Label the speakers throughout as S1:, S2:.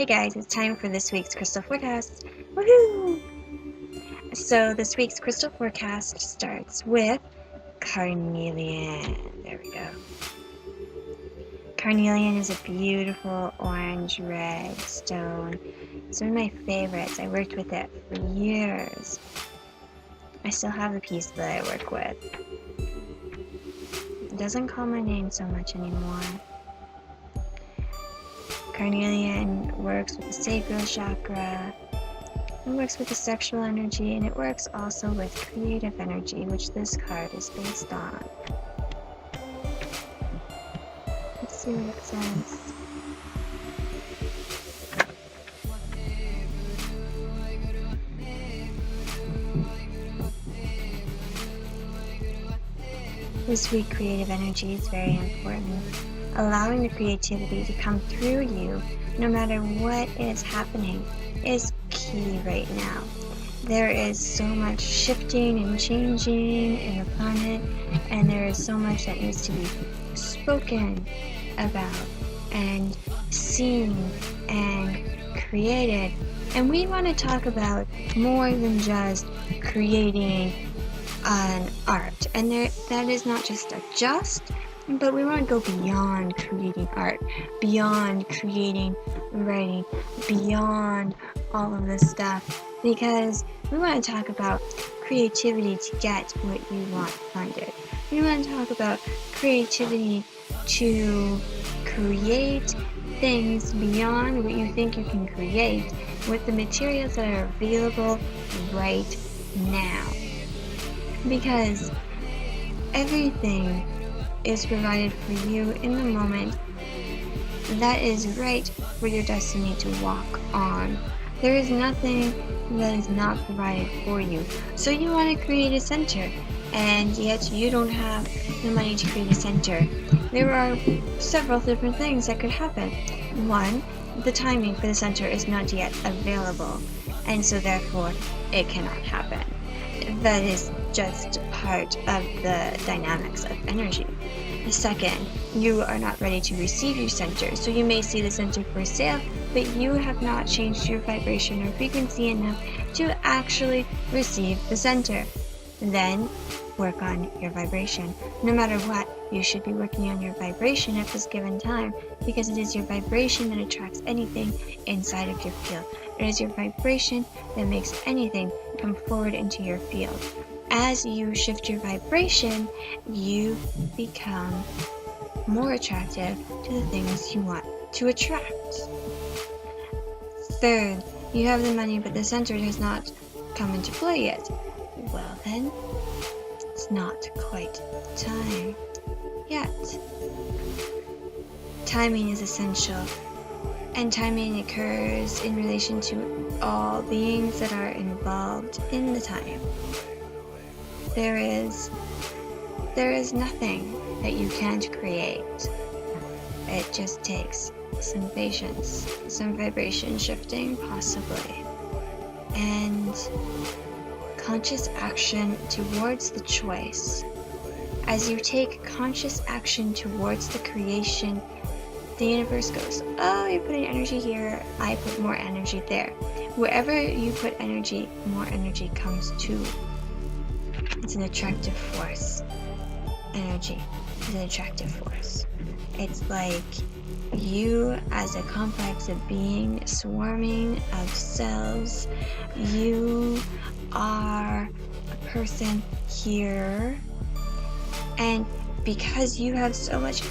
S1: Hey guys, it's time for this week's crystal forecast. Woohoo! So this week's crystal forecast starts with carnelian. There we go. Carnelian is a beautiful orange-red stone. It's one of my favorites. I worked with it for years. I still have the piece that I work with. It doesn't call my name so much anymore. Carnelian works with the sacral chakra, it works with the sexual energy, and it works also with creative energy, which this card is based on. Let's see what it says. This week, creative energy is very important. Allowing the creativity to come through you, no matter what is happening, is key right now. There is so much shifting and changing in the planet, and there is so much that needs to be spoken about and seen and created. And we want to talk about more than just creating an art. And that is not just a but we want to go beyond creating art, beyond creating writing, beyond all of this stuff, because we want to talk about creativity to get what you want funded. We want to talk about creativity to create things beyond what you think you can create with the materials that are available right now. Because everything is provided for you in the moment that is right for your destiny to walk on. There is nothing that is not provided for you. So you want to create a center, and yet you don't have the money to create a center. There are several different things that could happen. One, the timing for the center is not yet available, and so therefore it cannot happen. That is just part of the dynamics of energy. The second, you are not ready to receive your center, so you may see the center for sale, but you have not changed your vibration or frequency enough to actually receive the center. Then work on your vibration. No matter what, you should be working on your vibration at this given time, because it is your vibration that attracts anything inside of your field. It is your vibration that makes anything come forward into your field. As you shift your vibration, you become more attractive to the things you want to attract. Third, you have the money, but the center has not come into play yet. Well then, it's not quite time yet. Timing is essential, and timing occurs in relation to all beings that are involved in the time. There is nothing that you can't create. It just takes some patience, some vibration shifting possibly, and conscious action towards the choice. As you take conscious action towards the creation, the universe goes, oh, you're putting energy here, I put more energy there. Wherever you put energy, more energy comes to. It's an attractive force. Energy is an attractive force. It's like you as a complex of being, swarming of cells. You are a person here, and because you have so much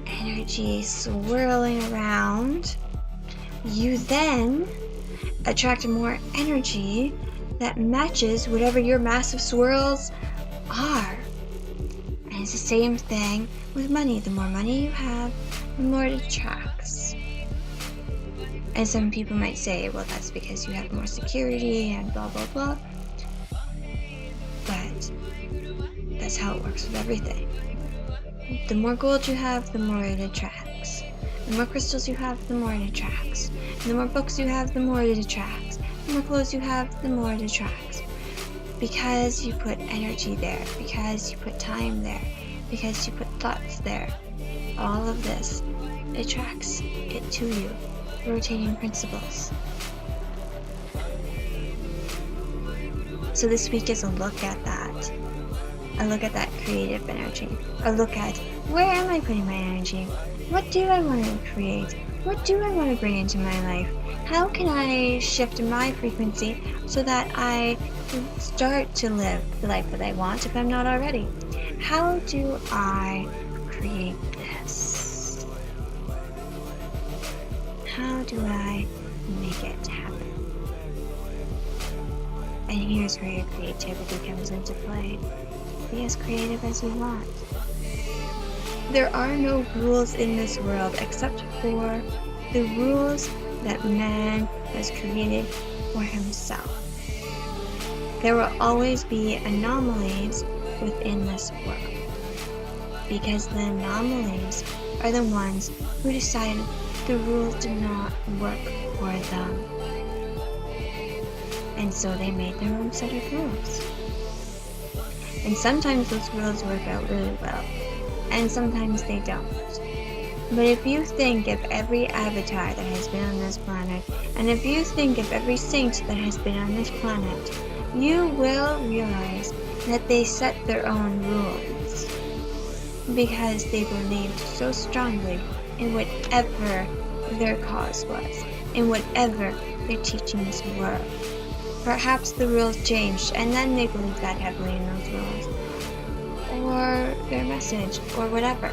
S1: energy swirling around, you then attract more energy that matches whatever your massive swirls are. And it's the same thing with money. The more money you have, the more it attracts. And some people might say, well, that's because you have more security and blah, blah, blah. But that's how it works with everything. The more gold you have, the more it attracts. The more crystals you have, the more it attracts. And the more books you have, the more it attracts. The more clothes you have, the more it attracts. Because you put energy there, because you put time there, because you put thoughts there. All of this attracts it to you. rotating principles. So this week is a look at that. A look at that creative energy. A look at, where am I putting my energy? What do I want to create? What do I want to bring into my life? How can I shift my frequency so that I start to live the life that I want if I'm not already? How do I create this? How do I make it happen? And here's where your creativity comes into play. Be as creative as you want. There are no rules in this world except for the rules that man has created for himself. There will always be anomalies within this world, because the anomalies are the ones who decided the rules did not work for them. And so they made their own set of rules. And sometimes those rules work out really well, and sometimes they don't. But if you think of every avatar that has been on this planet, and if you think of every saint that has been on this planet, you will realize that they set their own rules because they believed so strongly in whatever their cause was, in whatever their teachings were. Perhaps the rules changed, and then they believed that heavily in those rules, or their message, or whatever.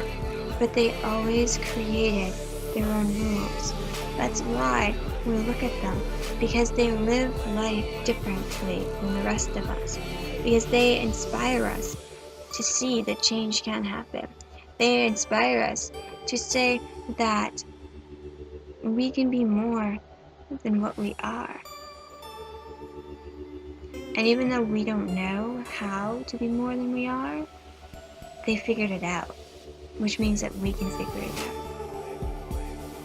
S1: But they always created their own rules. That's why we look at them, because they live life differently than the rest of us, because they inspire us to see that change can happen. They inspire us to say that we can be more than what we are. And even though we don't know how to be more than we are, they figured it out, which means that we can figure it out.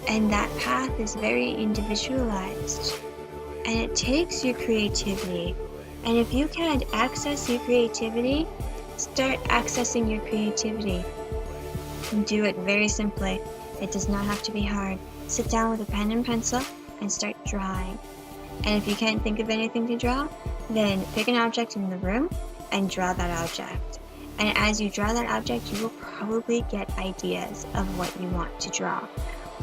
S1: And that path is very individualized, and it takes your creativity. And if you can't access your creativity, start accessing your creativity. And do it very simply. It does not have to be hard. Sit down with a pen and pencil and start drawing. And if you can't think of anything to draw, then pick an object in the room and draw that object. And as you draw that object, you will probably get ideas of what you want to draw,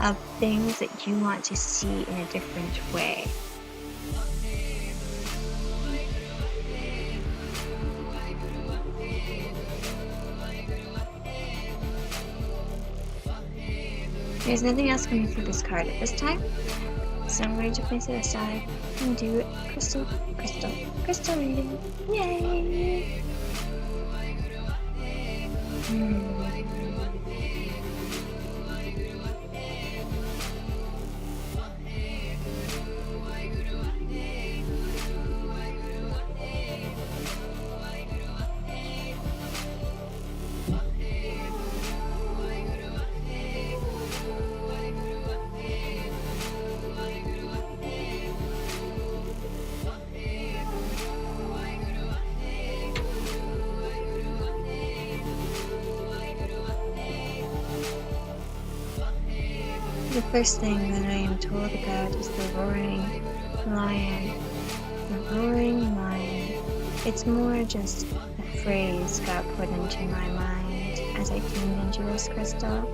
S1: of things that you want to see in a different way. There's nothing else coming through this card at this time, so I'm going to place it aside and do crystal reading. Yay! The first thing that I am told about is the roaring lion. The roaring lion. It's more just a phrase got put into my mind as I tuned into this crystal.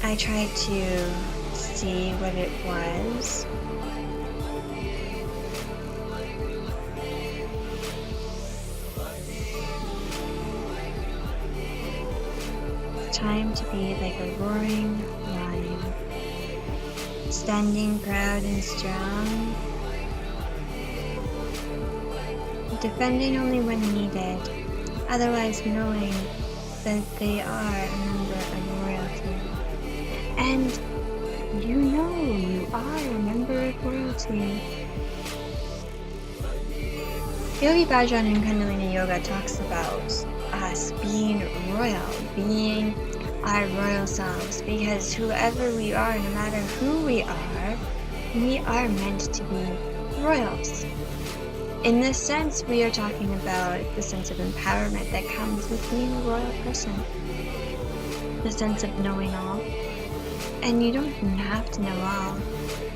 S1: I tried to see what it was. Time to be like a roaring lion, standing proud and strong, defending only when needed, otherwise knowing that they are a member of royalty. And you know you are a member of royalty. Yogi Bhajan in Kundalini Yoga talks about us being royal, being our royal selves, because whoever we are, no matter who we are meant to be royals. In this sense, we are talking about the sense of empowerment that comes with being a royal person. the sense of knowing all. And you don't have to know all,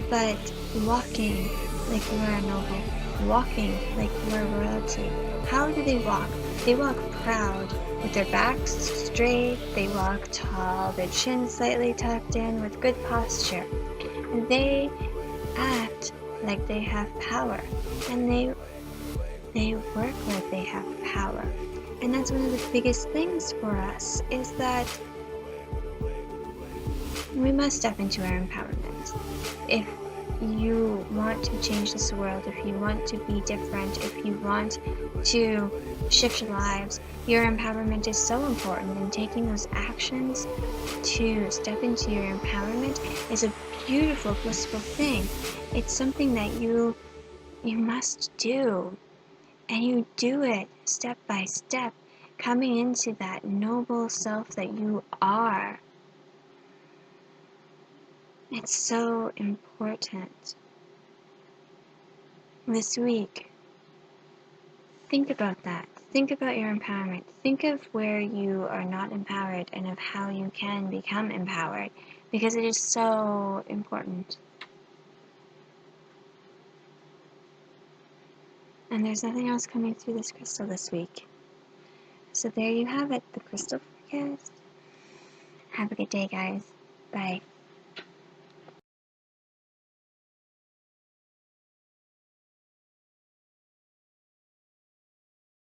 S1: but walking like we're a noble, walking like we're royalty. How do they walk? They walk proud, with their backs straight, they walk tall, their chin slightly tucked in with good posture. They act like they have power, and they work like they have power. And that's one of the biggest things for us, is that we must step into our empowerment. If you want to change this world, if you want to be different, if you want to shift lives, your empowerment is so important, and taking those actions to step into your empowerment is a beautiful, blissful thing. It's something that you must do, and you do it step by step, coming into that noble self that you are. It's so important. This week, think about that. Think about your empowerment. Think of where you are not empowered and of how you can become empowered, because it is so important. And there's nothing else coming through this crystal this week. So there you have it, the crystal forecast. Have a good day, guys. Bye.